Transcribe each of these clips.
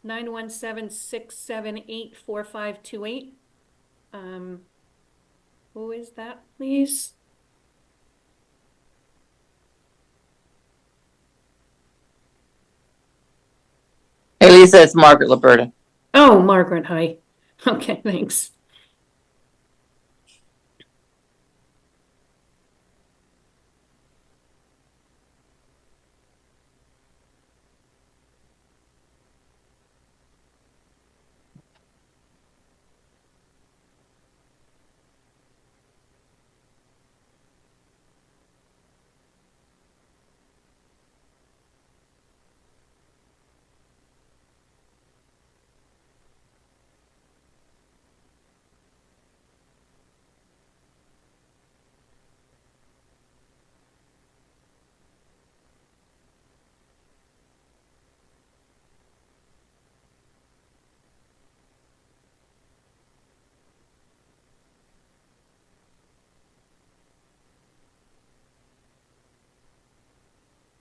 917-678-4528. Who is that, please? Hey, Lisa, it's Margaret Liberta. Oh, Margaret, hi. Okay, thanks.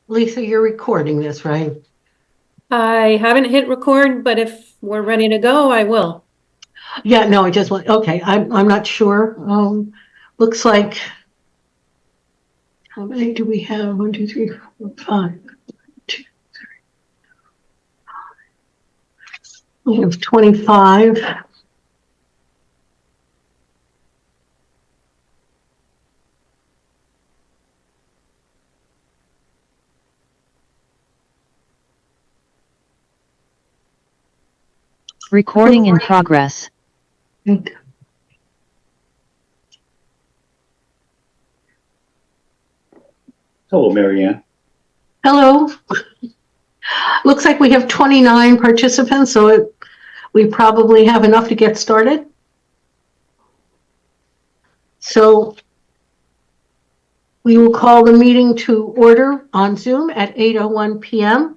Lisa, you're recording this, right? I haven't hit record, but if we're ready to go, I will. Yeah, no, I just want, okay, I'm not sure. Looks like, how many do we have? 1, 2, 3, 4, 5. 2, 3. We have 25. Recording in progress. Hello, Marianne. Hello. Looks like we have 29 participants, so we probably have enough to get started. So we will call the meeting to order on Zoom at 8:01 p.m.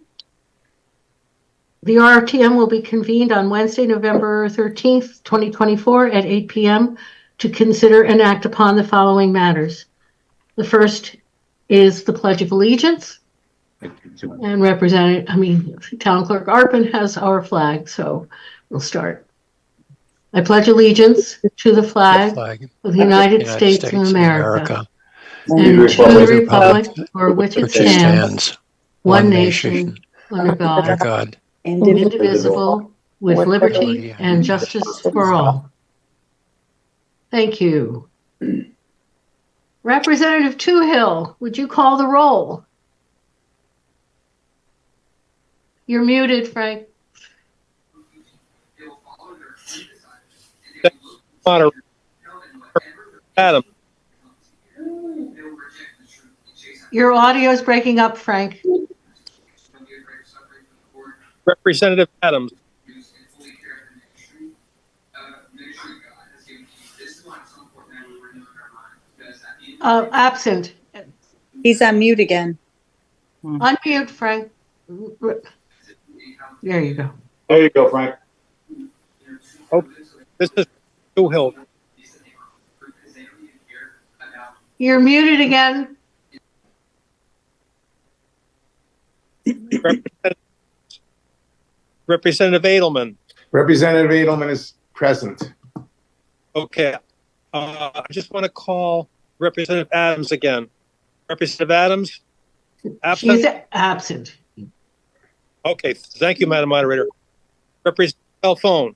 The RTM will be convened on Wednesday, November 13th, 2024 at 8 p.m. to consider and act upon the following matters. The first is the Pledge of Allegiance. And Town Clerk Arpin has our flag, so we'll start. I pledge allegiance to the flag of the United States of America and to the republic for which it stands, one nation, under God, indivisible, with liberty and justice for all. Thank you. Representative Toohill, would you call the roll? You're muted, Frank. Adam. Your audio is breaking up, Frank. Representative Adams. Absent. He's on mute again. Unmute, Frank. There you go. There you go, Frank. Oh, this is Toohill. You're muted again. Representative Edelman. Representative Edelman is present. Okay. I just want to call Representative Adams again. Representative Adams? Absent? She's absent. Okay. Thank you, Madam Moderator. Representative Alphone.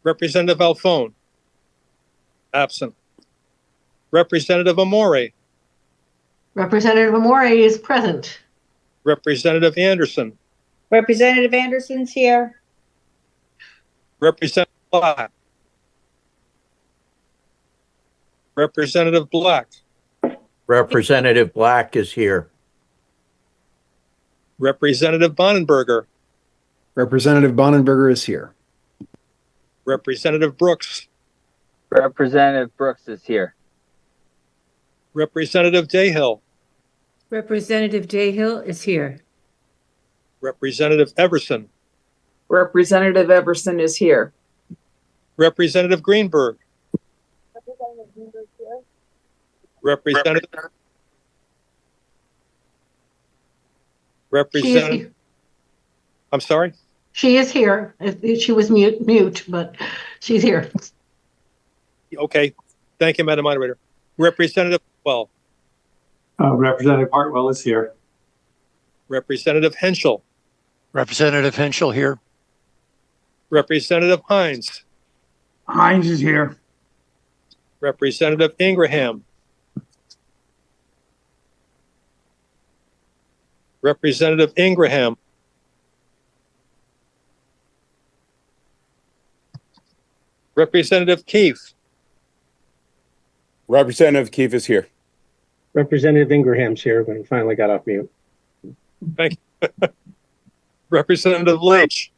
Representative Alphone. Absent. Representative Amore. Representative Amore is present. Representative Anderson. Representative Anderson's here. Representative Black. Representative Black. Representative Black is here. Representative Bonenberger. Representative Bonenberger is here. Representative Brooks. Representative Brooks is here. Representative Dayhill. Representative Dayhill is here. Representative Everson. Representative Everson is here. Representative Greenberg. Representative I'm sorry? She is here. She was mute, but she's here. Okay. Thank you, Madam Moderator. Representative Well, Representative Hartwell is here. Representative Henschel, Representative Henschel here. Representative Hines, Hines is here. Representative Ingraham, Representative Ingraham, Representative Keefe, Representative Keefe is here. Representative Ingraham's here, but he finally got off mute. Representative Leach,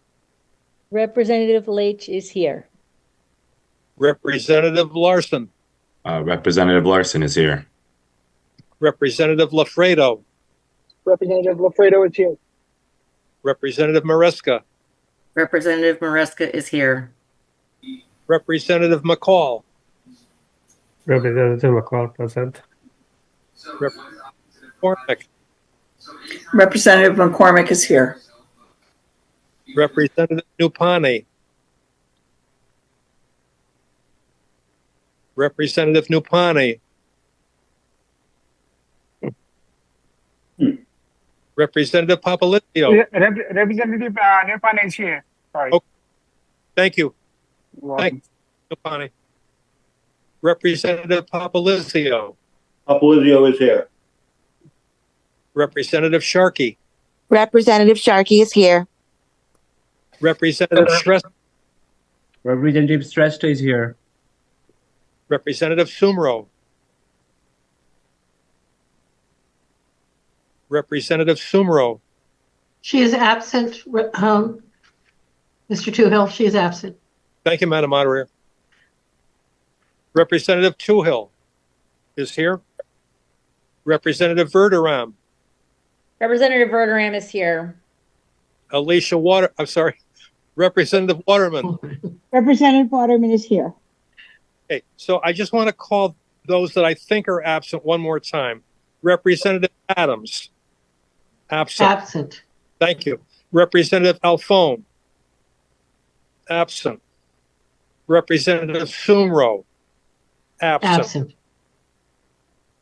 Representative Leach is here. Representative Larson, Representative Larson is here. Representative Lafredo, Representative Lafredo is here. Representative Maresca, Representative Maresca is here. Representative McCall, Representative McCall present. Representative McCormick, Representative McCormick is here. Representative Nupani, Representative Nupani, Representative Papalizio. Representative Nepane is here. Sorry. Okay. Thank you. Thank you, Nupani. Representative Papalizio, Papalizio is here. Representative Sharkey, Representative Sharkey is here. Representative Shrestha, Representative Shrestha is here. Representative Sumro, Representative Sumro, She is absent. Mr. Toohill, she is absent. thank you, Madam Moderator. Representative Toohill is here. Representative Verderam, Representative Verderam is here. Representative Waterman. Representative Waterman is here. Okay, so I just want to call those that I think are absent one more time. Representative Adams, absent. Absent. Thank you. Representative Alphone, absent. Representative Sumro, absent. Absent.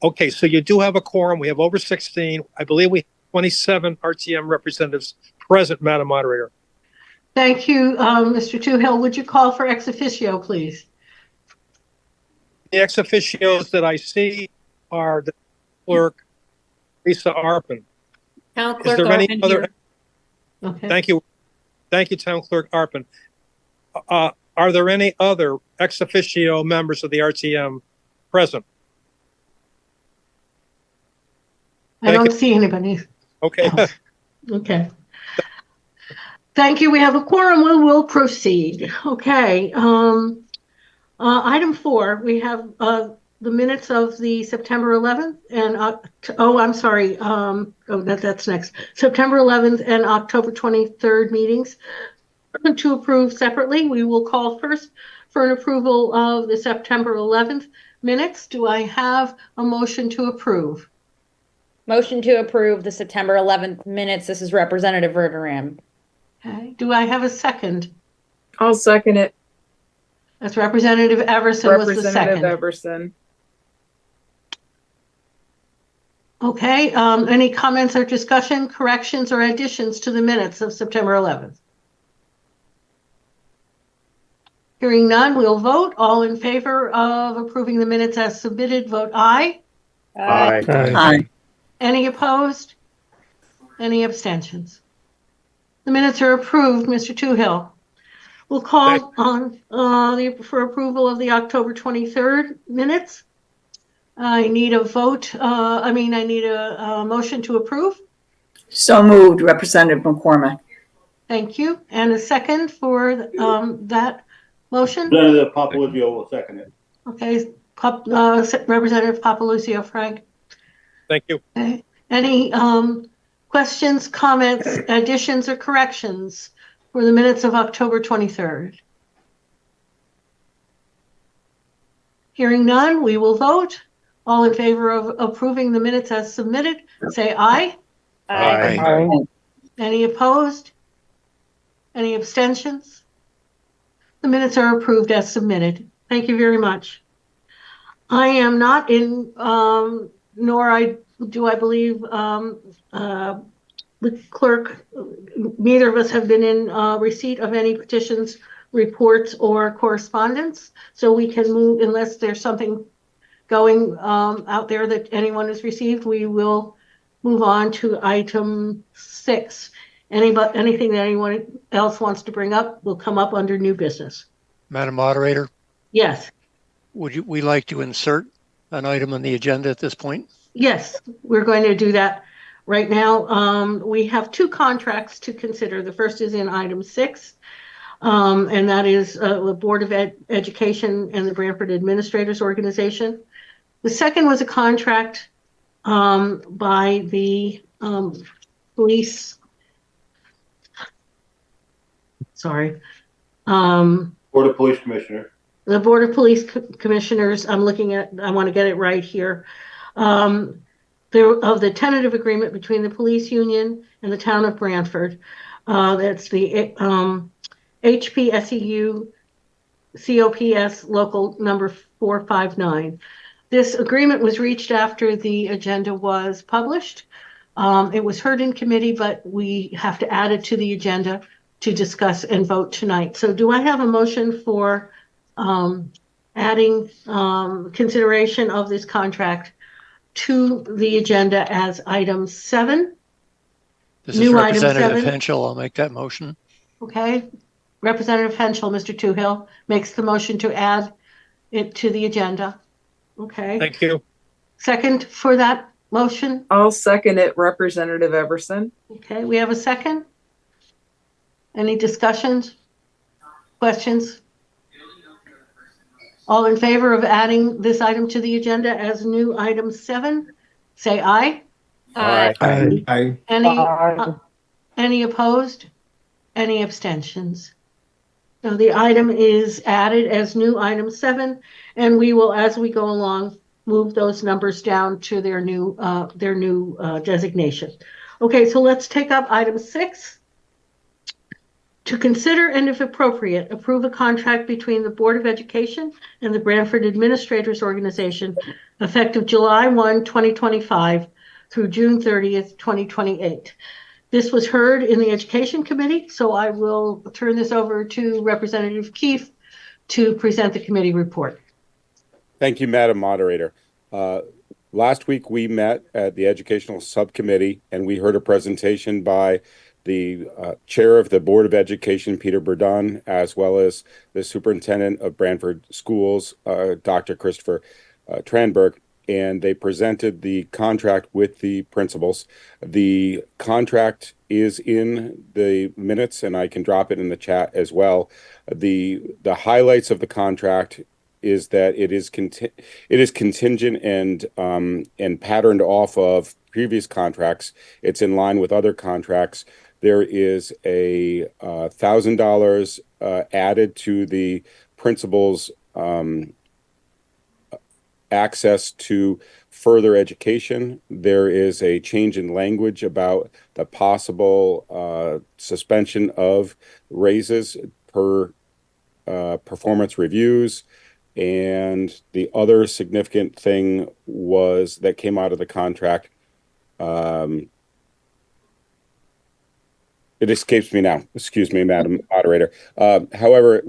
Okay, so you do have a quorum. We have over 16. I believe we have 27 RTM representatives present, Madam Moderator. Thank you, Mr. Toohill. Would you call for ex officio, please? The ex officios that I see are the clerk, Lisa Arpin. Town Is clerk there any Arpin other? here. Okay. Thank you. Thank you, Town Clerk Arpin. Are there any other ex officio members of the RTM present? I Thank don't you. see anybody. Okay. Okay. Thank you. We have a quorum. We will proceed. Okay. Item 4, we have the minutes of the September 11th and I'm sorry. That's next. September 11th and October 23rd meetings to approve separately. We will call first for an approval of the September 11th minutes. Do I have a motion to approve? Motion to approve the September 11th minutes. This is Representative Verderam. Okay. Do I have a second? I'll second it. That's Representative Everson was the Representative second. Everson. Okay, any comments or discussion, corrections or additions to the minutes of September 11th? Hearing none, we'll vote. All in favor of approving the minutes as submitted, vote aye. Aye. Any opposed? Any abstentions? The minutes are approved, Mr. Toohill. We'll call on for approval of the October 23rd minutes. I need a vote. I need a motion to approve. So moved, Representative McCormick. Thank you. And a second for that motion. Representative Papalizio will second it. Okay, Representative Papalucio, Frank. Thank you. Okay. Any questions, comments, additions, or corrections for the minutes of October 23rd? Hearing none, we will vote. All in favor of approving the minutes as submitted, say aye. Aye. Any opposed? Any abstentions? The minutes are approved as submitted. Thank you very much. I am not in, nor I believe, the clerk, neither of us have been in receipt of any petitions, reports, or correspondence. So we can move, unless there's something going out there that anyone has received, we will move on to item 6. Anything that anyone else wants to bring up will come up under new business. Madam Moderator, Yes, we like to insert an item on the agenda at this point? yes, we're going to do that right now. We have 2 contracts to consider. The first is in item 6, and that is the Board of Education and the Branford Administrators Organization. The second was a contract by the police. Sorry. Board of Police Commissioner. The Board of Police Commissioners, I want to get it right here. Of the tentative agreement between the police union and the town of Branford. That's the HPSEU COPS local number 459. This agreement was reached after the agenda was published. It was heard in committee, but we have to add it to the agenda to discuss and vote tonight. So do I have a motion for adding consideration of this contract to the agenda as item 7? This is New item Representative 7. Henschel. I'll make that motion. Okay. Representative Henschel, Mr. Toohill, makes the motion to add it to the agenda. Okay. Thank you. Second for that motion? I'll second it, Representative Everson. Okay, we have a second. Any discussions? Questions? All in favor of adding this item to the agenda as new item 7, say aye. Aye. Aye. Any opposed? Any abstentions? So the item is added as new item 7, and we will, as we go along, move those numbers down to their new designation. Okay, so let's take up item 6. To consider and, if appropriate, approve a contract between the Board of Education and the Branford Administrators Organization effective July 1, 2025 through June 30th, 2028. This was heard in the Education Committee, so I will turn this over to Representative Keefe to present the committee report. Thank you, Madam Moderator. Last week we met at the Educational Subcommittee and we heard a presentation by the Chair of the Board of Education, Peter Burdon, as well as the Superintendent of Branford Schools, Dr. Christopher Tranberg, and they presented the contract with the principals. The contract is in the minutes, and I can drop it in the chat as well. The highlights of the contract is that it is contingent and patterned off of previous contracts. It's in line with other contracts. There is a $1,000 added to the principal's access to further education. There is a change in language about the possible suspension of raises per performance reviews. And the other significant thing was that came out of the contract. It escapes me now. Excuse me, Madam Moderator. However,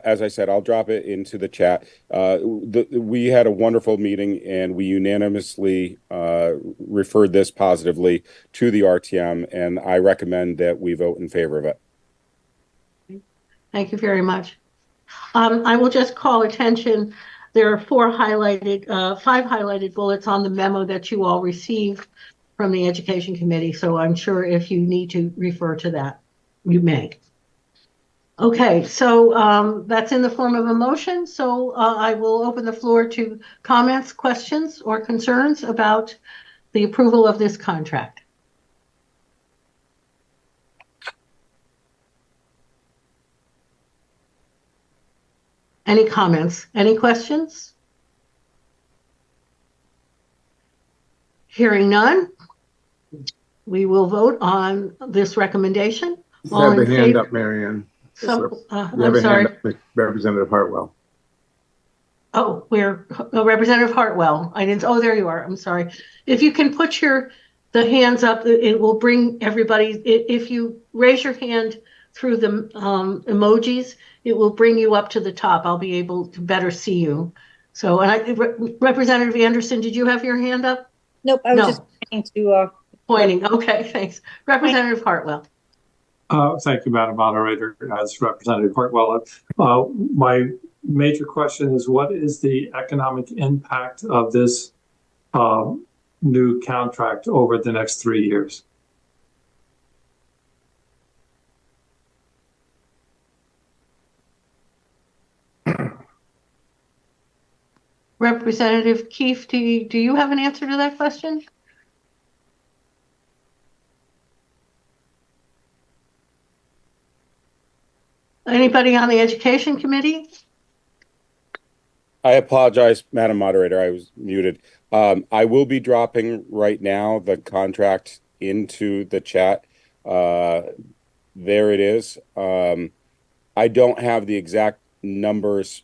as I said, I'll drop it into the chat. We had a wonderful meeting and we unanimously referred this positively to the RTM, and I recommend that we vote in favor of it. Thank you very much. I will just call attention. There are 5 highlighted bullets on the memo that you all received from the Education Committee. So I'm sure if you need to refer to that, you may. Okay, so that's in the form of a motion. So I will open the floor to comments, questions, or concerns about the approval of this contract. Any comments? Any questions? Hearing none, we will vote on this recommendation. You All have in a hand favor? up, Marianne. You have I'm a sorry. hand up, Representative Hartwell. Oh, Representative Hartwell. I didn't, oh, there you are. I'm sorry. If you can put the hands up, it will bring everybody, if you raise your hand through the emojis, it will bring you up to the top. I'll be able to better see you. So, Representative Anderson, did you have your hand up? Nope, I was No. just trying to, Pointing. Okay, thanks. Representative Hartwell. Thank you, Madam Moderator. As Representative Hartwell, my major question is, what is the economic impact of this new contract over the next 3 years? Representative Keefe, do you have an answer to that question? Anybody on the Education Committee? I apologize, Madam Moderator, I was muted. I will be dropping right now the contract into the chat. There it is. I don't have the exact numbers,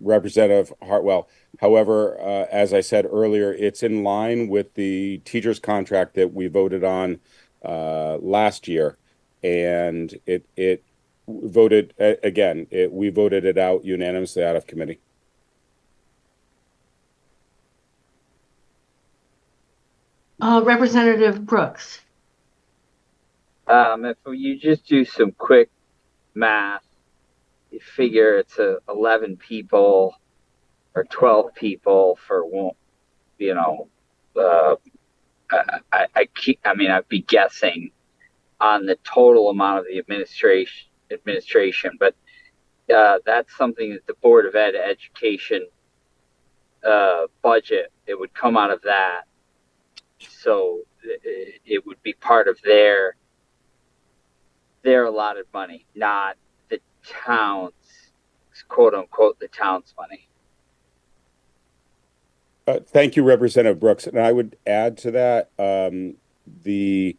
Representative Hartwell. However, as I said earlier, it's in line with the teacher's contract that we voted on last year. And it voted, again, we voted it out unanimously out of committee. Representative Brooks. If you just do some quick math, you figure it's 11 people or 12 people for one, I'd be guessing on the total amount of the administration, but that's something that the Board of Education budget, it would come out of that. So it would be part of their allotted money, not the town's, quote unquote, the town's money. Thank you, Representative Brooks. And I would add to that, the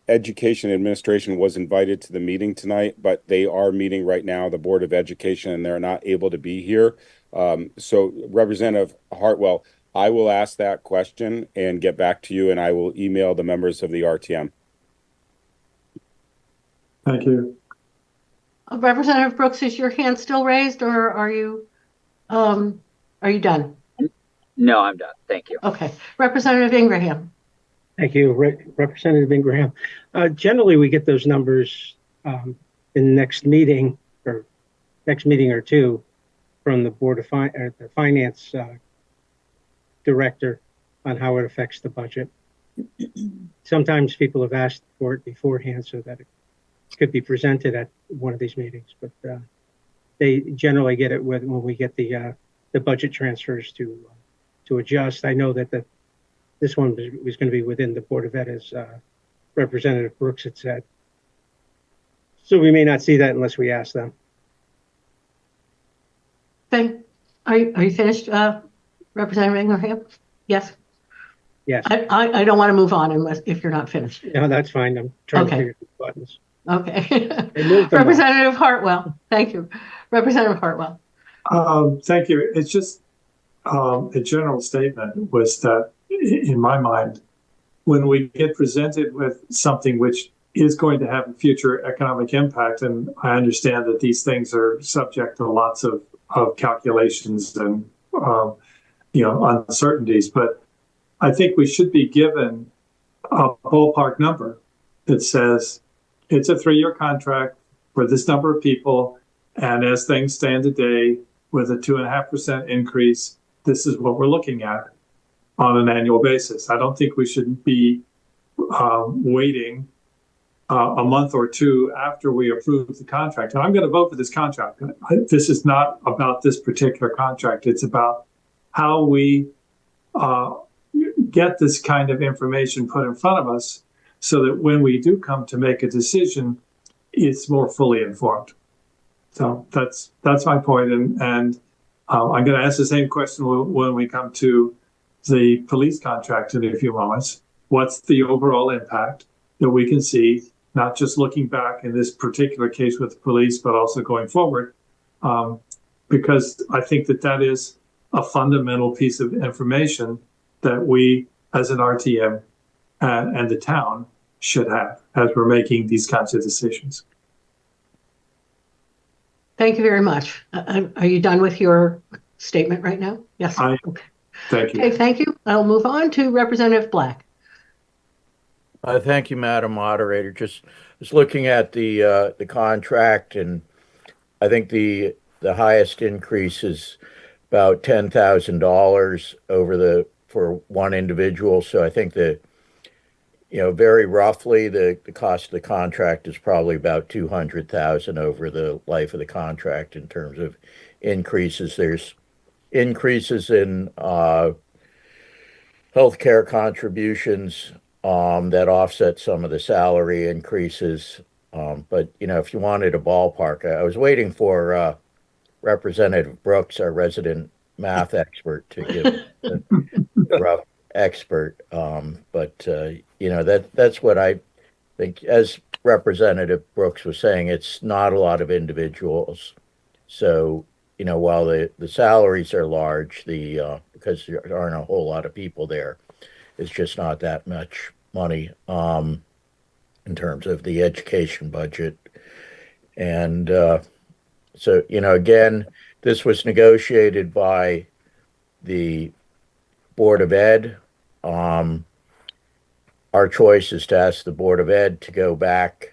Education Administration was invited to the meeting tonight, but they are meeting right now, the Board of Education, and they're not able to be here. So Representative Hartwell, I will ask that question and get back to you, and I will email the members of the RTM. Thank you. Representative Brooks, is your hand still raised, or are you done? No, I'm done. Thank you. Okay. Representative Ingraham. Thank you, Representative Ingraham. Generally, we get those numbers in the next meeting or two from the Board of the Finance Director on how it affects the budget. Sometimes people have asked for it beforehand so that it could be presented at one of these meetings, but they generally get it when we get the budget transfers to adjust. I know that this one was going to be within the Board of Ed, as Representative Brooks had said. So we may not see that unless we ask them. Okay. Are you finished, Representative Ingraham? Yes. Yes. I don't want to move on if you're not finished. No, that's fine. I'm trying to figure the buttons. Okay. Representative Hartwell. Thank you. Representative Hartwell. Thank you. It's just a general statement was that, in my mind, when we get presented with something which is going to have a future economic impact, and I understand that these things are subject to lots of calculations and uncertainties, but I think we should be given a ballpark number that says it's a 3-year contract for this number of people, and as things stand today, with a 2.5% increase, this is what we're looking at on an annual basis. I don't think we should be waiting a month or two after we approve the contract. And I'm going to vote for this contract. This is not about this particular contract. It's about how we get this kind of information put in front of us so that when we do come to make a decision, it's more fully informed. So that's my point. And I'm going to ask the same question when we come to the police contract in a few moments. What's the overall impact that we can see not just looking back in this particular case with the police, but also going forward. Because I think that that is a fundamental piece of information that we as an RTM and the town should have as we're making these kinds of decisions. Thank you very much. Are you done with your statement right now? Yes. Okay. Thank you. Okay, thank you. I'll move on to Representative Black. Thank you, Madam Moderator. Just looking at the contract, and I think the highest increase is about $10,000 for one individual. So I think very roughly the cost of the contract is probably about $200,000 over the life of the contract in terms of increases. There's increases in healthcare contributions that offset some of the salary increases. But if you wanted a ballpark, I was waiting for Representative Brooks, our resident math expert, to give a rough expert. But that's what I think. As Representative Brooks was saying, it's not a lot of individuals. So, while the salaries are large, because there aren't a whole lot of people there, it's just not that much money in terms of the education budget. And so, again, this was negotiated by the Board of Ed. Our choice is to ask the Board of Ed to go back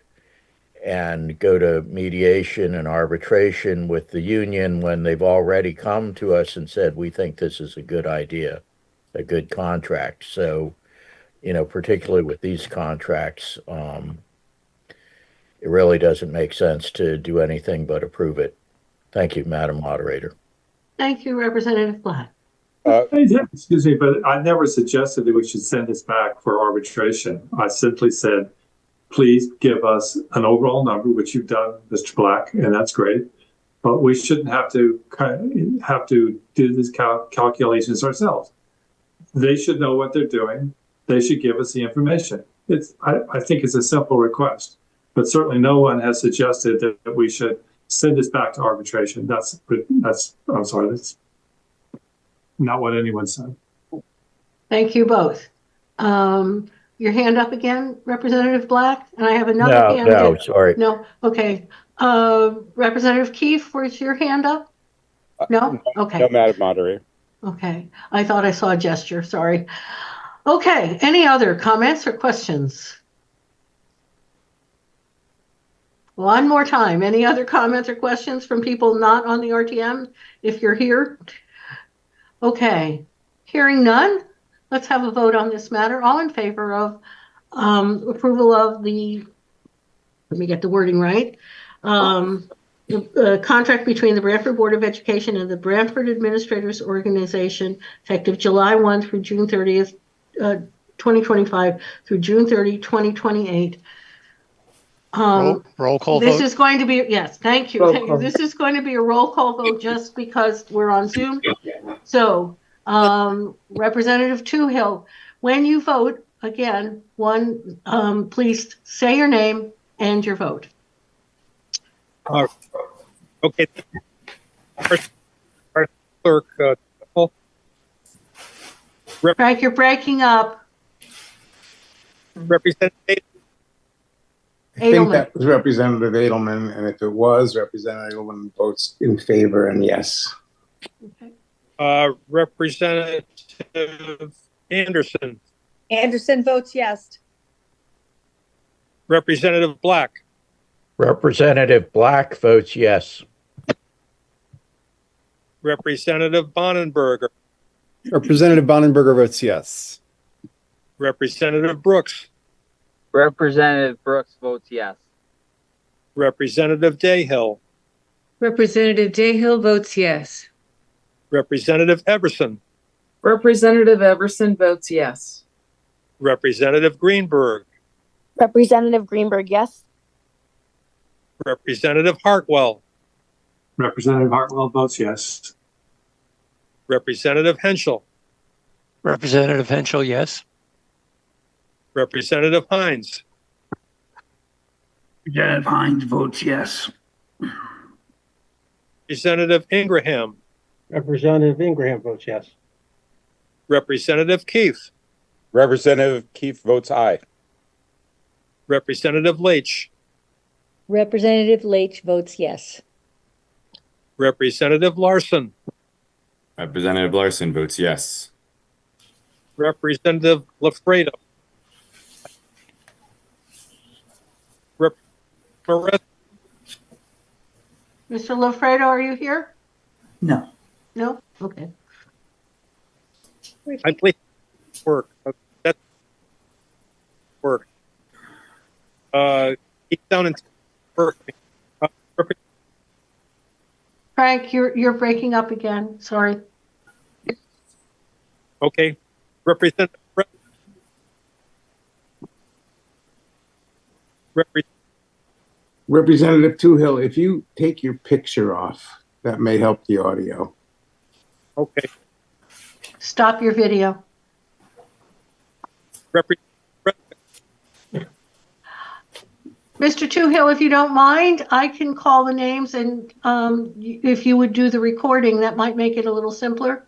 and go to mediation and arbitration with the union when they've already come to us and said, we think this is a good idea, a good contract. So, particularly with these contracts, it really doesn't make sense to do anything but approve it. Thank you, Madam Moderator. Thank you, Representative Black. Excuse me, but I never suggested that we should send this back for arbitration. I simply said, please give us an overall number, which you've done, Mr. Black, and that's great. But we shouldn't have to do these calculations ourselves. They should know what they're doing. They should give us the information. I think it's a simple request, but certainly no one has suggested that we should send this back to arbitration. That's I'm sorry, that's not what anyone said. Thank you both. Your hand up again, Representative Black, and I have another hand. No, sorry. No, okay. Representative Keefe, where's your hand up? No? Okay. No, Madam Moderator. Okay. I thought I saw a gesture, sorry. Okay, any other comments or questions? One more time, any other comments or questions from people not on the RTM, if you're here? Okay, hearing none, let's have a vote on this matter. All in favor of approval of the, let me get the wording right, the contract between the Branford Board of Education and the Branford Administrators Organization effective July 1 through June 30th, 2025 through June 30, 2028. Roll call this vote. is going to be, yes, thank you. Thank you. This is going to be a roll call vote just because we're on Zoom. So, Representative Toohill, when you vote, again, please say your name and your vote. Okay. Our clerk, Frank, you're breaking up. Representative I think that was Representative Edelman, and if it was, Representative Edelman votes in favor and yes. Okay. Representative Anderson. Anderson votes yes. Representative Black. Representative Black votes yes. Representative Bonenberger. Representative Bonenberger votes yes. Representative Brooks. Representative Brooks votes yes. Representative Dayhill. Representative Dayhill votes yes. Representative Everson. Representative Everson votes yes. Representative Greenberg. Representative Greenberg, yes. Representative Hartwell. Representative Hartwell votes yes. Representative Henschel. Representative Henschel, yes. Representative Hines. Representative Hines votes yes. Representative Ingraham, Representative Ingraham votes yes. Representative Keith, Representative Keith votes aye. Representative Leach, Representative Leach votes yes. Representative Larson, Representative Larson votes yes. Representative Lafredo, Maresca, Mr. Lofredo, are you here? No. No? Okay. I believe work. That's work. He's down in work. Frank, you're breaking up again. Sorry. Okay. Representative Representative Toohill, if you take your picture off, that may help the audio. Okay. Stop your video. Mr. Toohill, if you don't mind, I can call the names, and if you would do the recording, that might make it a little simpler.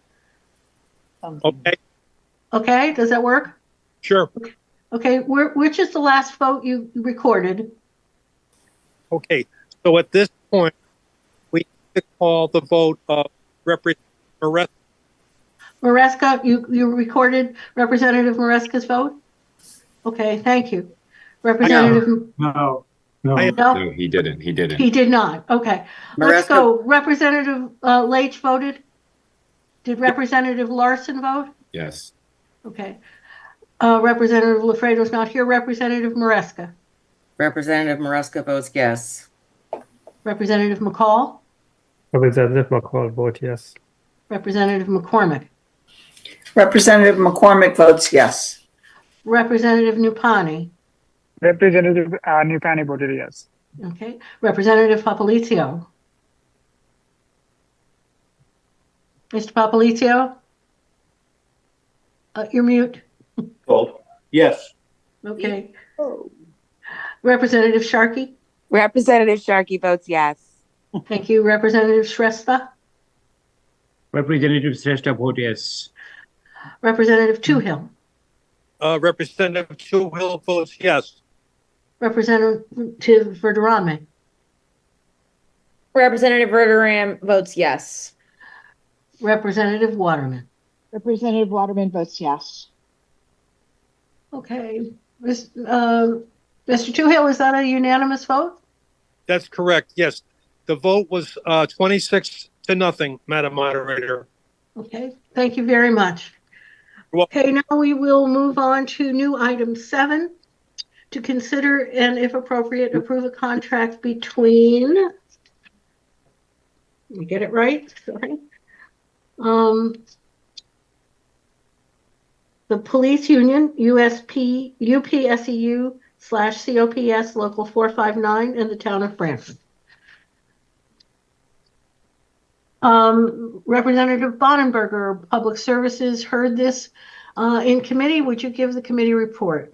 Okay. Okay, does that work? Sure. Okay, which is the last vote you recorded? Okay. So at this point, we need to call the vote of Representative Maresca. Maresca, you recorded Representative Maresca's vote? Okay, thank you. Representative. No. No, he didn't. He didn't. He did not. Okay. Let's go. Representative Leach voted. Did Representative Larson vote? Yes. Okay. Representative Lafredo's not here. Representative Maresca. Representative Maresca votes yes. Representative McCall. Representative McCall votes yes. Representative McCormick. Representative McCormick votes yes. Representative Nupani. Representative Nupani voted yes. Okay. Representative Papalizio. Mr. Papalizio? You're mute. Vote yes. Okay. Representative Sharkey? Representative Sharkey votes yes. Thank you. Representative Shrestha? Representative Shrestha votes yes. Representative Toohill? Representative Toohill votes yes. Representative Verderame? Representative Verderam votes yes. Representative Waterman? Representative Waterman votes yes. Okay. Mr. Toohill, is that a unanimous vote? That's correct. Yes. The vote was 26-0, Madam Moderator. Okay. Thank you very much. Okay, now we will move on to new item 7, to consider and, if appropriate, approve a contract between, let me get it right, sorry, the police union, UPSEU/COPS Local 459, and the town of Branford. Representative Bonenberger, Public Services, heard this in committee. Would you give the committee report?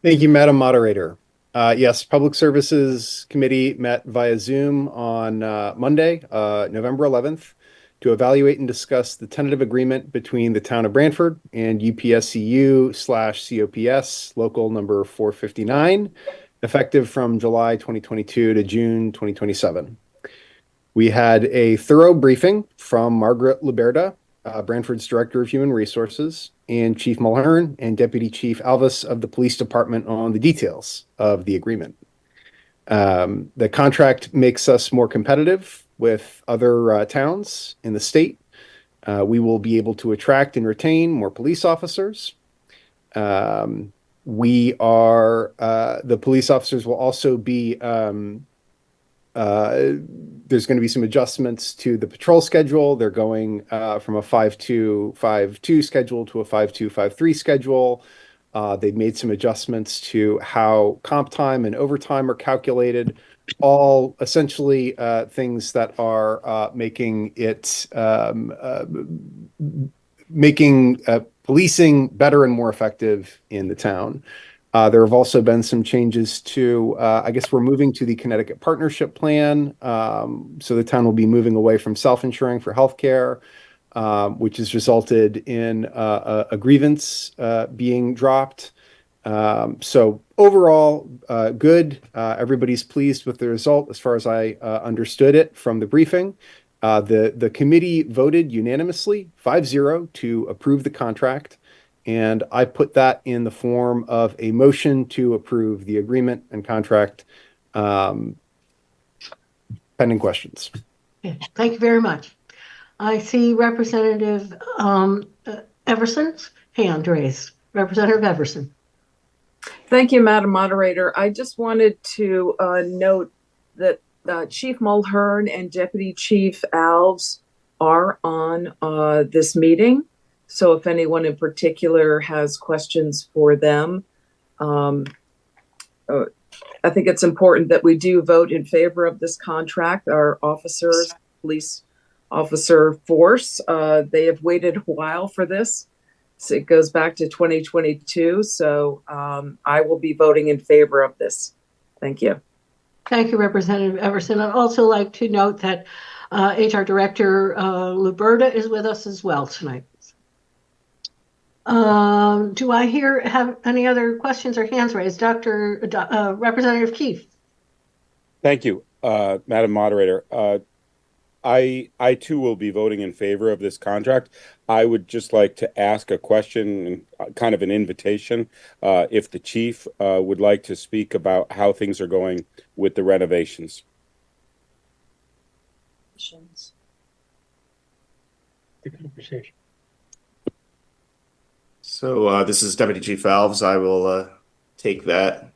Thank you, Madam Moderator. Yes, Public Services Committee met via Zoom on Monday, November 11th, to evaluate and discuss the tentative agreement between the town of Branford and UPSEU/COPS Local number 459, effective from July 2022 to June 2027. We had a thorough briefing from Margaret Luberda, Branford's Director of Human Resources, and Chief Mulhern and Deputy Chief Alvis of the Police Department on the details of the agreement. The contract makes us more competitive with other towns in the state. We will be able to attract and retain more police officers. The police officers will also be there's going to be some adjustments to the patrol schedule. They're going from a 5-2-5-2 schedule to a 5-2-5-3 schedule. They've made some adjustments to how comp time and overtime are calculated, all essentially things that are making policing better and more effective in the town. There have also been some changes to, I guess we're moving to the Connecticut Partnership Plan. So the town will be moving away from self-insuring for healthcare, which has resulted in a grievance being dropped. So overall, good. Everybody's pleased with the result as far as I understood it from the briefing. The committee voted unanimously 5-0 to approve the contract. And I put that in the form of a motion to approve the agreement and contract, pending questions. Okay, thank you very much. I see Representative Everson's hand raised. Representative Everson. Thank you, Madam Moderator. I just wanted to note that Chief Mulhern and Deputy Chief Alves are on this meeting. So if anyone in particular has questions for them, I think it's important that we do vote in favor of this contract. Our officers, police officer force, they have waited a while for this. So it goes back to 2022. So I will be voting in favor of this. Thank you. Thank you, Representative Everson. I'd also like to note that HR Director Luberta is with us as well tonight. Do I have any other questions or hands raised? Representative Keefe. Thank you, Madam Moderator. I too will be voting in favor of this contract. I would just like to ask a question, kind of an invitation, if the chief would like to speak about how things are going with the renovations. The conversation. So this is Deputy Chief Alves. I will take that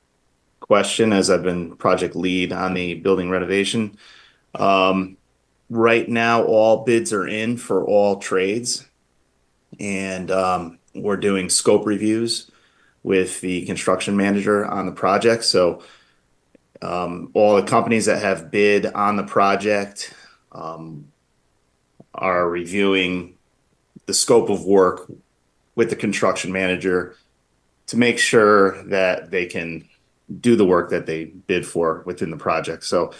question as I've been project lead on the building renovation. Right now, all bids are in for all trades, and we're doing scope reviews with the construction manager on the project. So all the companies that have bid on the project are reviewing the scope of work with the construction manager to make sure that they can do the work that they bid for within the project. So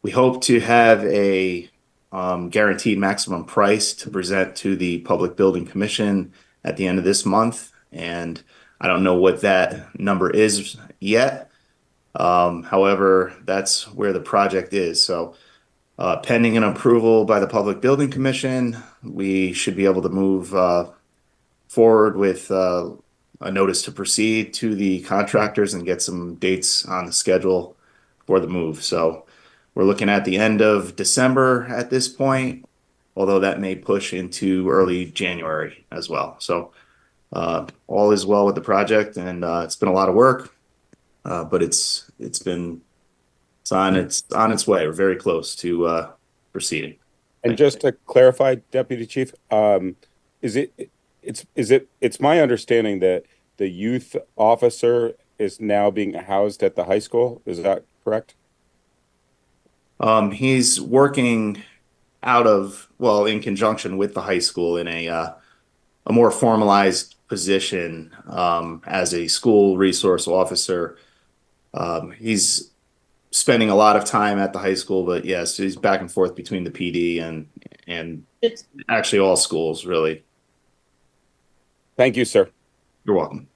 we hope to have a guaranteed maximum price to present to the Public Building Commission at the end of this month. And I don't know what that number is yet. However, that's where the project is. So pending an approval by the Public Building Commission, we should be able to move forward with a notice to proceed to the contractors and get some dates on the schedule for the move. So we're looking at the end of December at this point, although that may push into early January as well. So all is well with the project, and it's been a lot of work, but it's on its way. We're very close to proceeding. And just to clarify, Deputy Chief, it's my understanding that the youth officer is now being housed at the high school. Is that correct? He's working in conjunction with the high school in a more formalized position as a school resource officer. He's spending a lot of time at the high school, but yes, he's back and forth between the PD and actually all schools, really. Thank you, sir. You're welcome.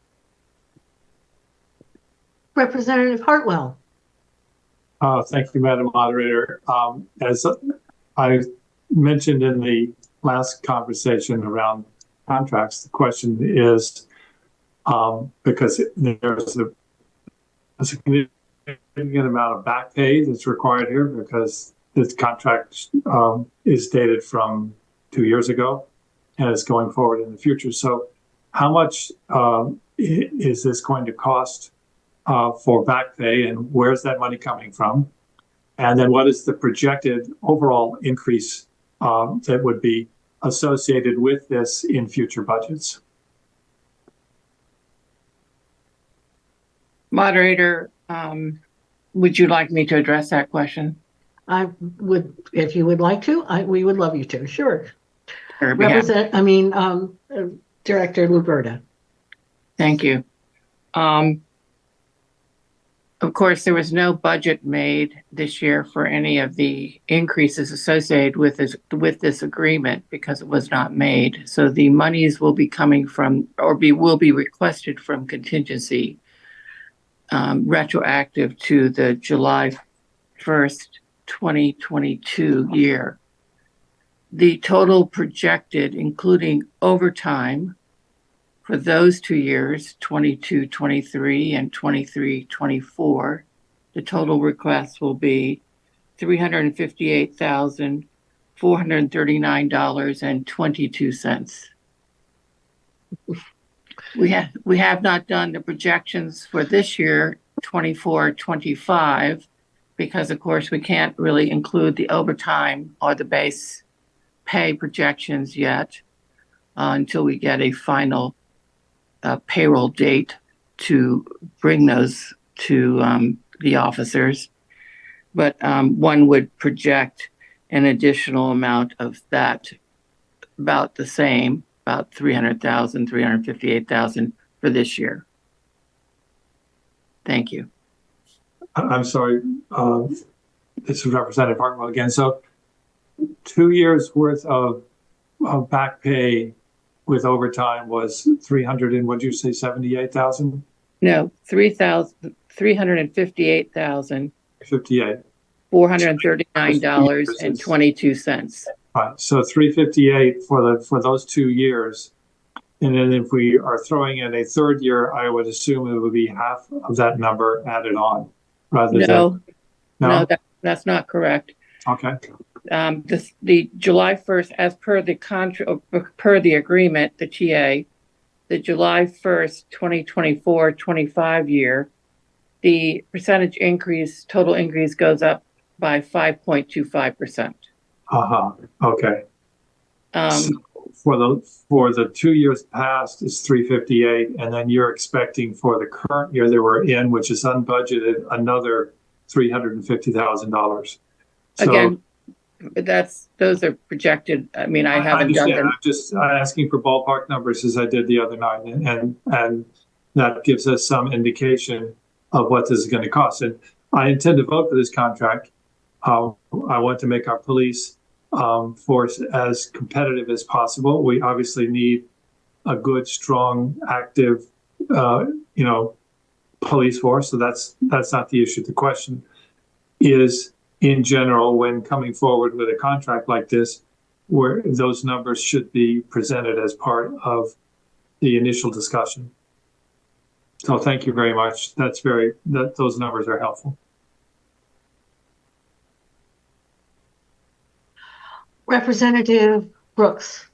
Representative Hartwell. Thank you, Madam Moderator. As I mentioned in the last conversation around contracts, the question is because there's a significant amount of back pay that's required here because this contract is dated from 2 years ago and it's going forward in the future. So how much is this going to cost for back pay, and where's that money coming from? And then what is the projected overall increase that would be associated with this in future budgets? Moderator, would you like me to address that question? I would, if you would like to, we would love you to, sure. Director Luberta. Thank you. Of course, there was no budget made this year for any of the increases associated with this agreement because it was not made. So the monies will be coming from, will be requested from contingency, retroactive to the July 1st, 2022 year. The total projected, including overtime, for those 2 years, 22-23 and 23-24, the total request will be $358,439.22. We have not done the projections for this year, 24-25, because of course we can't really include the overtime or the base pay projections yet until we get a final payroll date to bring those to the officers. But one would project an additional amount of that, about the same, about 300,000, 358,000 for this year. Thank you. I'm sorry, this is Representative Hartwell again. So 2 years worth of back pay with overtime was 300 and what'd you say, 78,000? No, 358,000. 58. $439.22. Right. So 358 for those 2 years. And then if we are throwing in a third year, I would assume it would be half of that number added on rather than. No, that's not correct. Okay. The July 1st, as per the per the agreement, the TA, the July 1st, 2024-25 year, the percentage increase, total increase goes up by 5.25%. Okay. So for the 2 years past is 358, and then you're expecting for the current year that we're in, which is unbudgeted, another $350,000. So, again, those are projected. I mean, I haven't done them. I'm just asking for ballpark numbers as I did the other night, and that gives us some indication of what this is going to cost. And I intend to vote for this contract. I want to make our police force as competitive as possible. We obviously need a good, strong, active, police force. So that's not the issue. The question is, in general, when coming forward with a contract like this, where those numbers should be presented as part of the initial discussion. So thank you very much. Those numbers are helpful. Representative Brooks,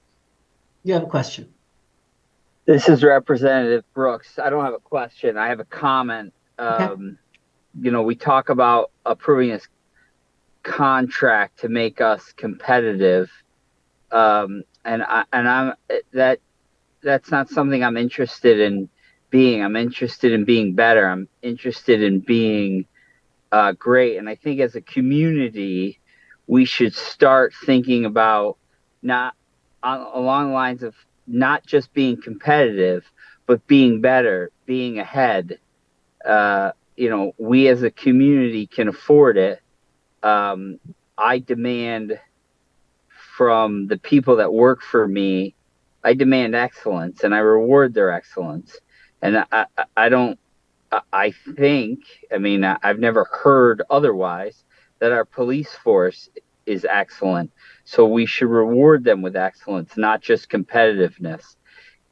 you have a question. This is Representative Brooks. I don't have a question. I have a comment. Okay. We talk about approving this contract to make us competitive. And that's not something I'm interested in being. I'm interested in being better. I'm interested in being great. And I think as a community, we should start thinking about along the lines of not just being competitive, but being better, being ahead. We as a community can afford it. I demand from the people that work for me, I demand excellence and I reward their excellence. And I think, I've never heard otherwise, that our police force is excellent. So we should reward them with excellence, not just competitiveness.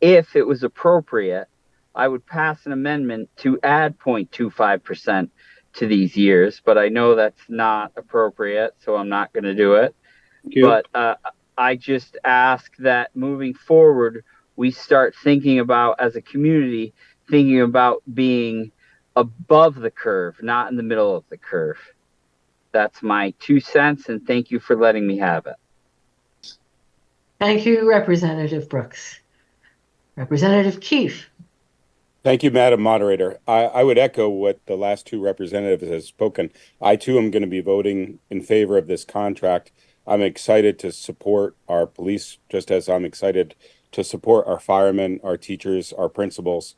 If it was appropriate, I would pass an amendment to add 0.25% to these years, but I know that's not appropriate, so I'm not going to do it. But I just ask that moving forward, we start thinking about, as a community, thinking about being above the curve, not in the middle of the curve. That's my 2 cents, and thank you for letting me have it. Thank you, Representative Brooks. Representative Keefe. Thank you, Madam Moderator. I would echo what the last two representatives have spoken. I too am going to be voting in favor of this contract. I'm excited to support our police, just as I'm excited to support our firemen, our teachers, our principals.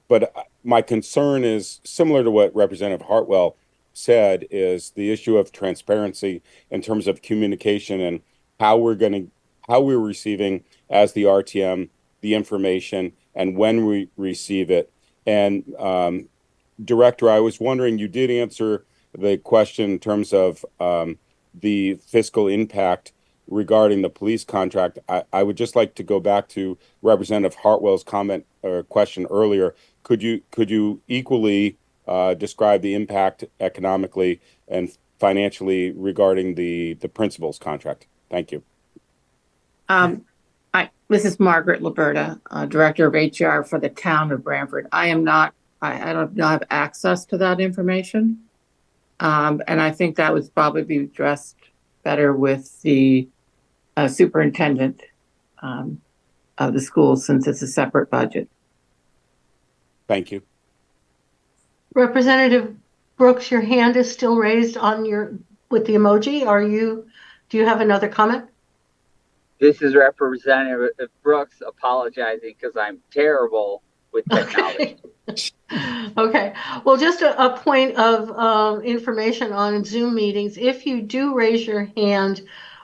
But my concern is similar to what Representative Hartwell said, is the issue of transparency in terms of communication and how we're receiving as the RTM the information and when we receive it. And Director, I was wondering, you did answer the question in terms of the fiscal impact regarding the police contract. I would just like to go back to Representative Hartwell's comment or question earlier. Could you equally describe the impact economically and financially regarding the principal's contract? Thank you. This is Margaret Liberta, Director of HR for the town of Branford. I don't have access to that information. And I think that would probably be addressed better with the superintendent of the school, since it's a separate budget. Thank you. Representative Brooks, your hand is still raised with the emoji. Do you have another comment? This is Representative Brooks apologizing because I'm terrible with technology. Okay. Well, just a point of information on Zoom meetings. If you do raise your hand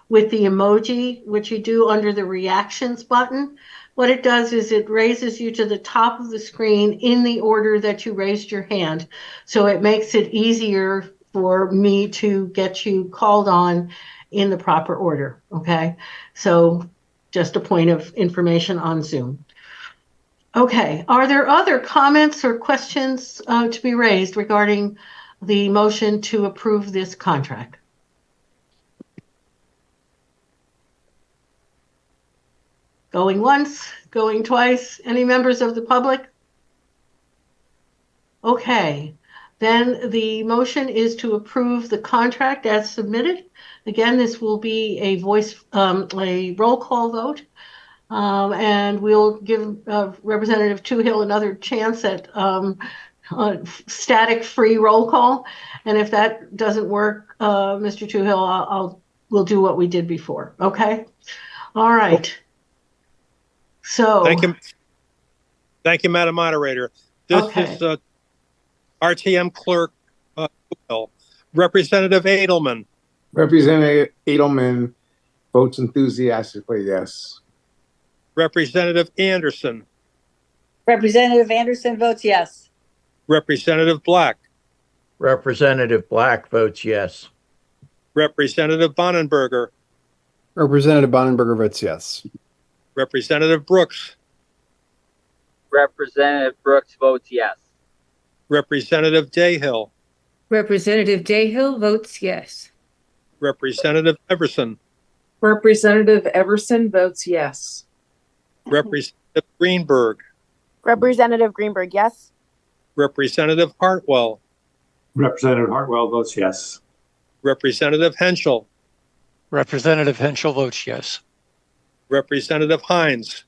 with the emoji, which you do under the reactions button, what it does is it raises you to the top of the screen in the order that you raised your hand. So it makes it easier for me to get you called on in the proper order. Okay. So just a point of information on Zoom. Okay, are there other comments or questions to be raised regarding the motion to approve this contract? Going once, going twice, any members of the public? Okay, then the motion is to approve the contract as submitted. Again, this will be a roll call vote. And we'll give Representative Toohill another chance at static-free roll call. And if that doesn't work, Mr. Toohill, we'll do what we did before. Okay. All right. So Thank you, Madam Moderator. This is RTM Clerk Representative Edelman. Representative Edelman votes enthusiastically yes. Representative Anderson. Representative Anderson votes yes. Representative Black. Representative Black votes yes. Representative Bonenberger. Representative Bonenberger votes yes. Representative Brooks. Representative Brooks votes yes. Representative Dayhill. Representative Dayhill votes yes. Representative Everson. Representative Everson votes yes. Representative Greenberg. Representative Greenberg, yes. Representative Hartwell. Representative Hartwell votes yes. Representative Henschel. Representative Henschel votes yes. Representative Hines.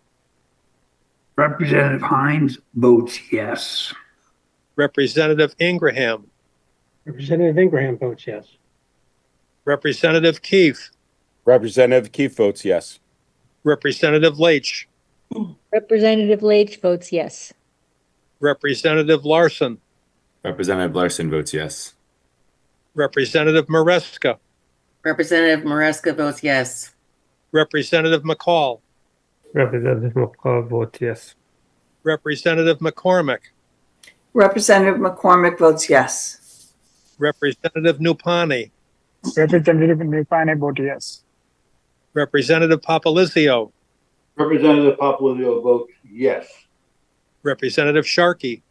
Representative Hines votes yes. Representative Ingraham. Representative Ingraham votes yes. Representative Keefe. Representative Keefe votes yes. Representative Leach. Representative Leach votes yes. Representative Larson. Representative Larson votes yes. Representative Maresca. Representative Maresca votes yes. Representative McCall. Representative McCall votes yes. Representative McCormick. Representative McCormick votes yes. Representative Nupani. Representative Nupani votes yes. Representative Papalizio. Representative Papalizio votes yes. Representative Sharkey.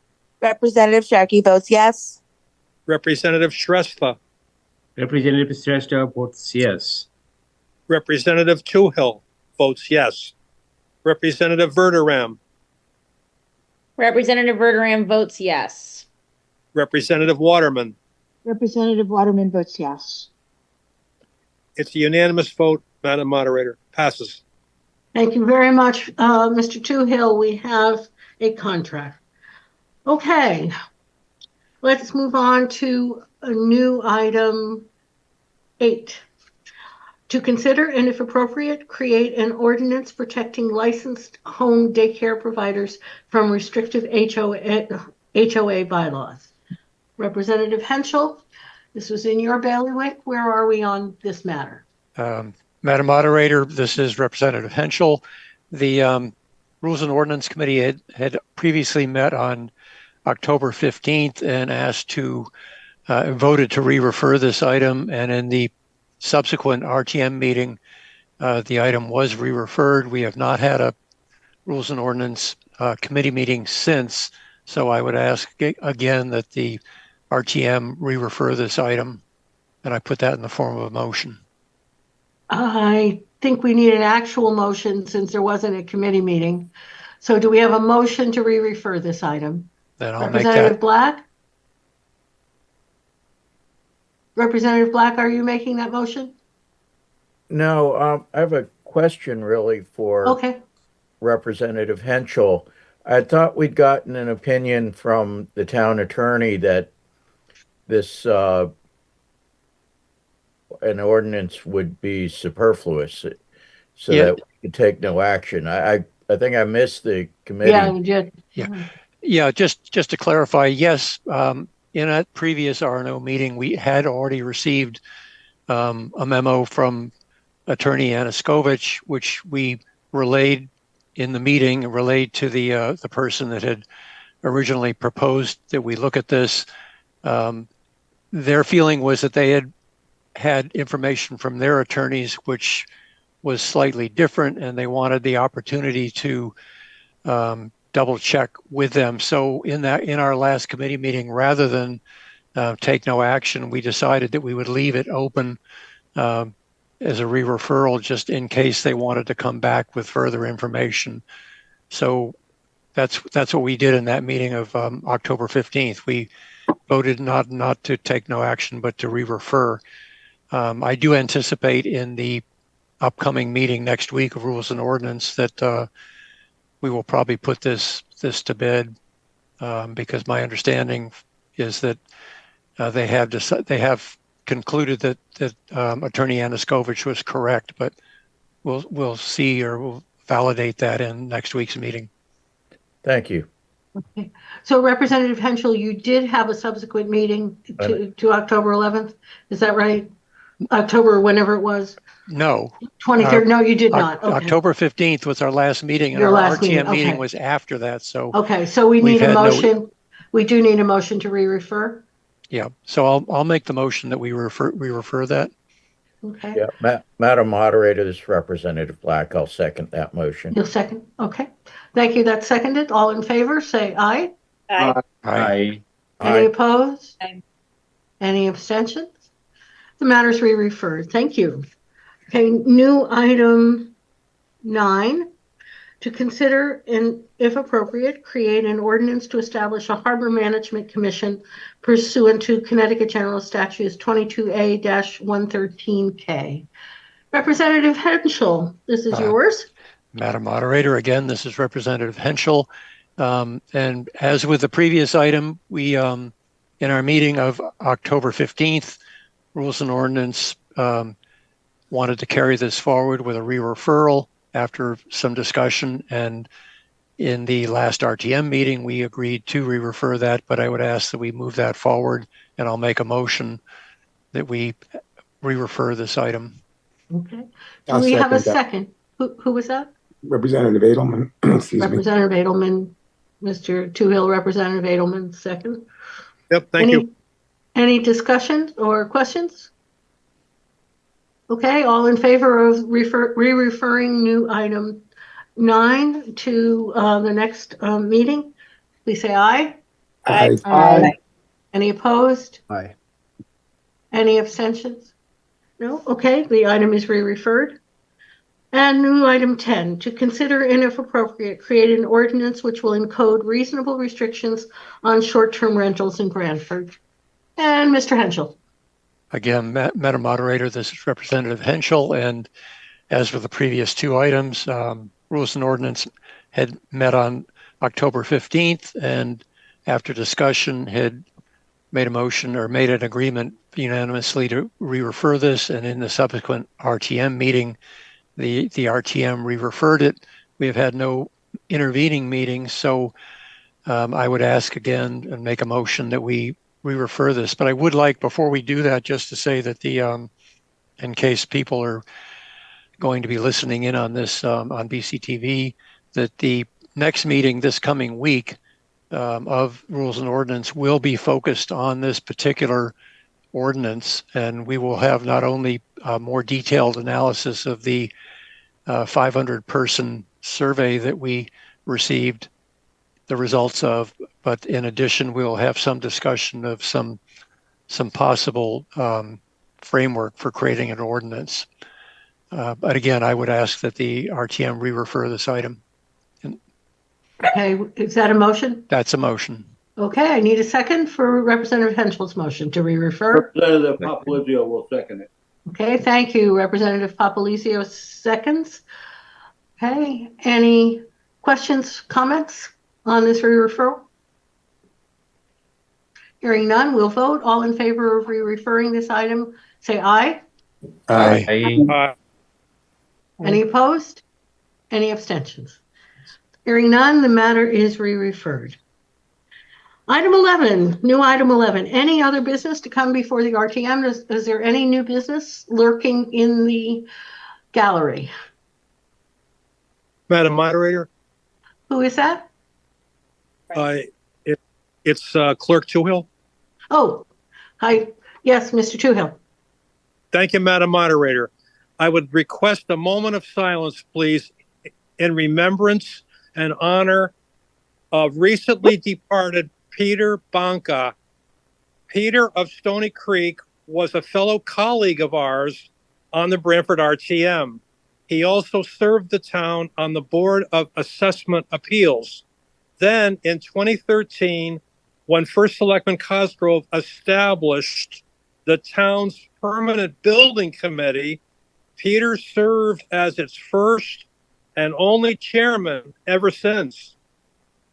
Representative Sharkey votes yes. Representative Shrestha. Representative Shrestha votes yes. Representative Toohill votes yes. Representative Verderam. Representative Verderam votes yes. Representative Waterman. Representative Waterman votes yes. It's a unanimous vote, Madam Moderator. Passes. Thank you very much, Mr. Toohill. We have a contract. Okay, let's move on to a new item 8. To consider and if appropriate, create an ordinance protecting licensed home daycare providers from restrictive HOA bylaws. Representative Henschel, this was in your bailiwick. Where are we on this matter? Madam Moderator, this is Representative Henschel. The Rules and Ordinance Committee had previously met on October 15th and asked to voted to re-refer this item, and in the subsequent RTM meeting, the item was re-referred. We have not had a Rules and Ordinance Committee meeting since, so I would ask again that the RTM re-refer this item, and I put that in the form of a motion. I think we need an actual motion since there wasn't a committee meeting. So do we have a motion to re-refer this item? Then I'll make Representative that. Black? Representative Black, are you making that motion? No, I have a question really for Okay. Representative Henschel. I thought we'd gotten an opinion from the town attorney that this an ordinance would be superfluous, so Yeah. that we could take no action. I think I missed the committee. Yeah, you did. Yeah, just to clarify, yes, in a previous RNO meeting, we had already received a memo from Attorney Yanukovych, which we relayed in the meeting, relayed to the person that had originally proposed that we look at this. Their feeling was that they had information from their attorneys, which was slightly different, and they wanted the opportunity to double check with them. So in our last committee meeting, rather than take no action, we decided that we would leave it open as a re-referral just in case they wanted to come back with further information. So that's what we did in that meeting of October 15th. We voted not to take no action, but to re-refer. I do anticipate in the upcoming meeting next week of Rules and Ordinance that we will probably put this to bed because my understanding is that they have concluded that Attorney Yanukovych was correct, but we'll see, or we'll validate that in next week's meeting. Thank you. Okay. So Representative Henschel, you did have a subsequent meeting to October 11th. Is that right? October, whenever it was? No. 23rd. No, you did not. Okay. October 15th was our last meeting, and Your our last RTM meeting okay. was after that. So okay, so we need a motion. We do need a motion to re-refer. Yeah, so I'll make the motion that we refer that. Okay. Yeah, Madam Moderator, this is Representative Black. I'll second that motion. You'll second. Okay. Thank you. That's seconded. All in favor, say aye. Aye. Aye. Any opposed? Aye. Any abstentions? The matter is re-referred. Thank you. Okay, new item 9. To consider and, if appropriate, create an ordinance to establish a harbor management commission pursuant to Connecticut General Statutes 22A-113K. Representative Henschel, this is yours. Madam Moderator, again, this is Representative Henschel. And as with the previous item, we, in our meeting of October 15th, Rules and Ordinance wanted to carry this forward with a re-referral after some discussion, and in the last RTM meeting, we agreed to re-refer that, but I would ask that we move that forward, and I'll make a motion that we re-refer this item. Okay. Do we have a second? Who was that? Representative Edelman. Excuse Representative Edelman, Mr. Toohill, Representative Edelman, second. Yep, thank you. Any discussion or questions? Okay, all in favor of re-referring new item 9 to the next meeting, please say aye. Aye. Aye. Any opposed? Aye. Any abstentions? No? Okay, the item is re-referred. And new item 10, to consider and if appropriate, create an ordinance which will encode reasonable restrictions on short-term rentals in Branford. And Mr. Henschel. Again, Madam Moderator, this is Representative Henschel, and as with the previous two items, Rules and Ordinance had met on October 15th, and after discussion had made a motion or made an agreement unanimously to re-refer this, and in the subsequent RTM meeting, the RTM re-referred it. We have had no intervening meetings, so I would ask again and make a motion that we re-refer this. But I would like, before we do that, just to say that in case people are going to be listening in on this on BCTV, that the next meeting this coming week of Rules and Ordinance will be focused on this particular ordinance, and we will have not only a more detailed analysis of the 500-person survey that we received the results of, but in addition, we'll have some discussion of some possible framework for creating an ordinance. But again, I would ask that the RTM re-refer this item. Okay, is that a motion? That's a motion. Okay, I need a second for Representative Henschel's motion to re-refer. Representative Papalizio will second it. Okay, thank you. Representative Papalizio seconds. Okay, any questions, comments on this re-referral? Hearing none, we'll vote. All in favor of re-referring this item, say aye. Aye. Any opposed? Any abstentions? Hearing none, the matter is re-referred. Item 11, new item 11. Any other business to come before the RTM? Is there any new business lurking in the gallery? Madam Moderator, Who is that? it's Clerk Toohill. Oh, hi. Yes, Mr. Toohill. Thank you, Madam Moderator. I would request a moment of silence, please, in remembrance and honor of recently departed Peter Banca. Peter of Stony Creek was a fellow colleague of ours on the Branford RTM. He also served the town on the Board of Assessment Appeals. Then in 2013, when First Selectman Cosgrove established the town's permanent building committee, Peter served as its first and only chairman ever since.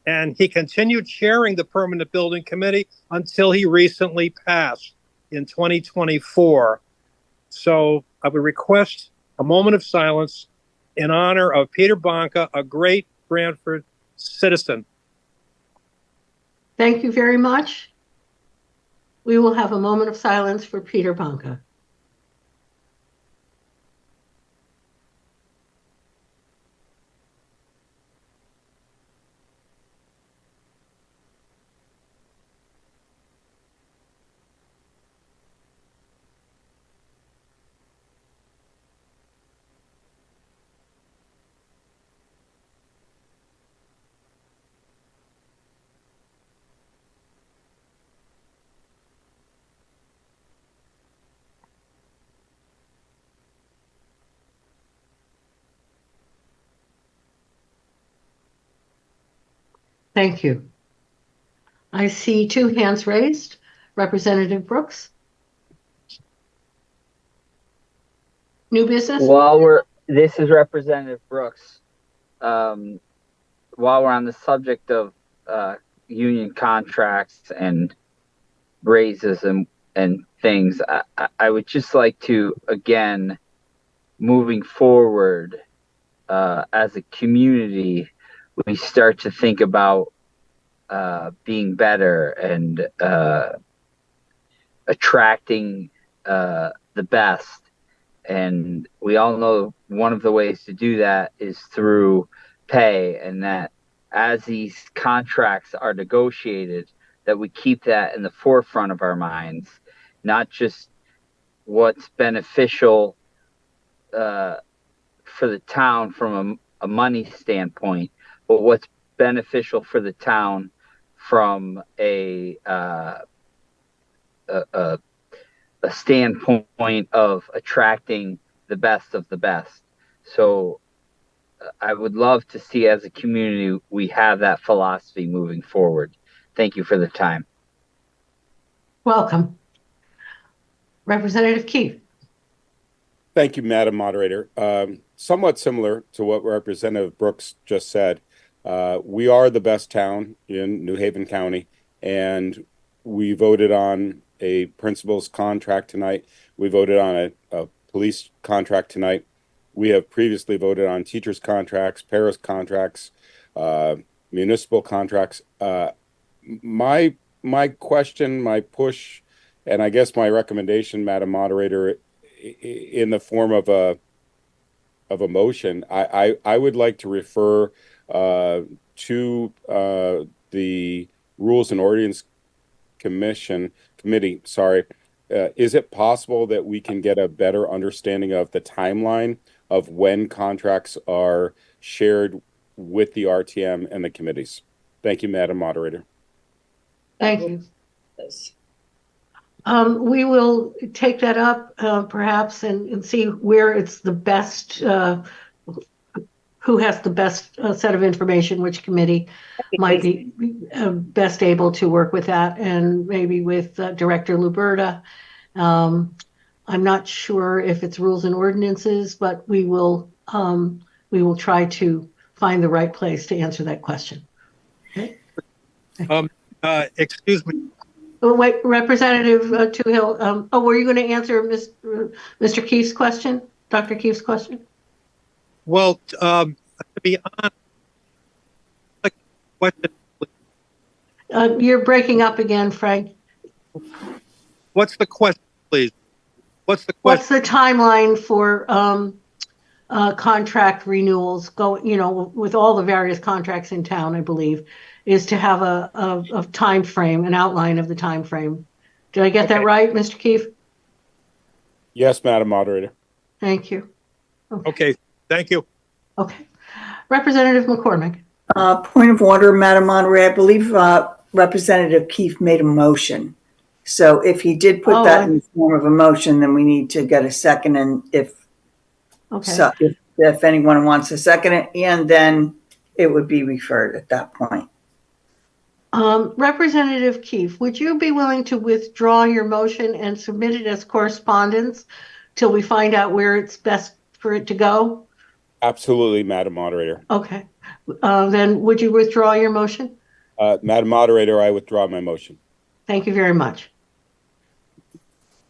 And he continued chairing the permanent building committee until he recently passed in 2024. So I would request a moment of silence in honor of Peter Banca, a great Branford citizen. Thank you very much. We will have a moment of silence for Peter Banca. Thank you. I see two hands raised. Representative Brooks. New business? This is Representative Brooks. While we're on the subject of union contracts and raises and things, I would just like to, again, moving forward as a community, we start to think about being better and attracting the best. And we all know one of the ways to do that is through pay, and that as these contracts are negotiated, that we keep that in the forefront of our minds, not just what's beneficial for the town from a money standpoint, but what's beneficial for the town from a standpoint of attracting the best of the best. So I would love to see, as a community, we have that philosophy moving forward. Thank you for the time. Welcome. Representative Keith. Thank you, Madam Moderator. Somewhat similar to what Representative Brooks just said, we are the best town in New Haven County, and we voted on a principal's contract tonight. We voted on a police contract tonight. We have previously voted on teachers' contracts, paras contracts, municipal contracts. My question, my push, and I guess my recommendation, Madam Moderator, in the form of a motion, I would like to refer to the Rules and Ordinance Committee. Sorry, is it possible that we can get a better understanding of the timeline of when contracts are shared with the RTM and the committees? Thank you, Madam Moderator. Thank you. We will take that up perhaps and see where it's the best, who has the best set of information, which committee might be best able to work with that, and maybe with Director Luberta. I'm not sure if it's rules and ordinances, but we will try to find the right place to answer that question. Okay. Excuse me. Oh, wait, Representative Toohill. Were you going to answer Mr. Keefe's question, Dr. Keefe's question? Well, to be honest, you're breaking up again, Frank. What's the question, please? What's the question? What's the timeline for contract renewals? With all the various contracts in town, I believe, is to have a time frame, an outline of the time frame. Did I get that right, Mr. Keefe? Yes, Madam Moderator. Thank you. Okay, thank you. Okay. Representative McCormick. Point of order, Madam Moderator. I believe Representative Keefe made a motion. So if he did put that in the form of a motion, then we need to get a second. And if anyone wants to second it, and then it would be referred at that point. Representative Keefe, would you be willing to withdraw your motion and submit it as correspondence till we find out where it's best for it to go? Absolutely, Madam Moderator. Okay. Then would you withdraw your motion? Madam Moderator, I withdraw my motion. Thank you very much.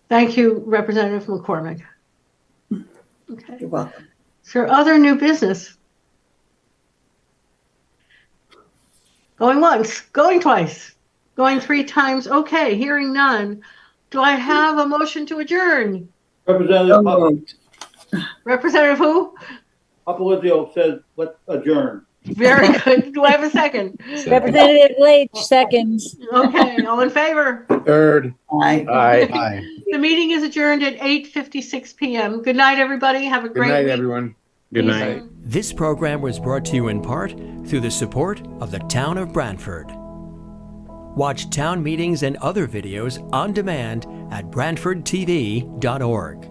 Thank you, Representative McCormick. Okay. You're welcome. Is there other new business? Going once, going twice, going three times. Okay, hearing none. Do I have a motion to adjourn? Representative who? Papalizio says, let's adjourn. Very good. Do I have a second? Representative Leach, seconds. Okay, all in favor? Third. Aye. Aye. The meeting is adjourned at 8:56 p.m. Good night, everybody. Have a great Good night, week. everyone. Good night. This program was brought to you in part through the support of the Town of Branford. Watch town meetings and other videos on demand at BranfordTV.org.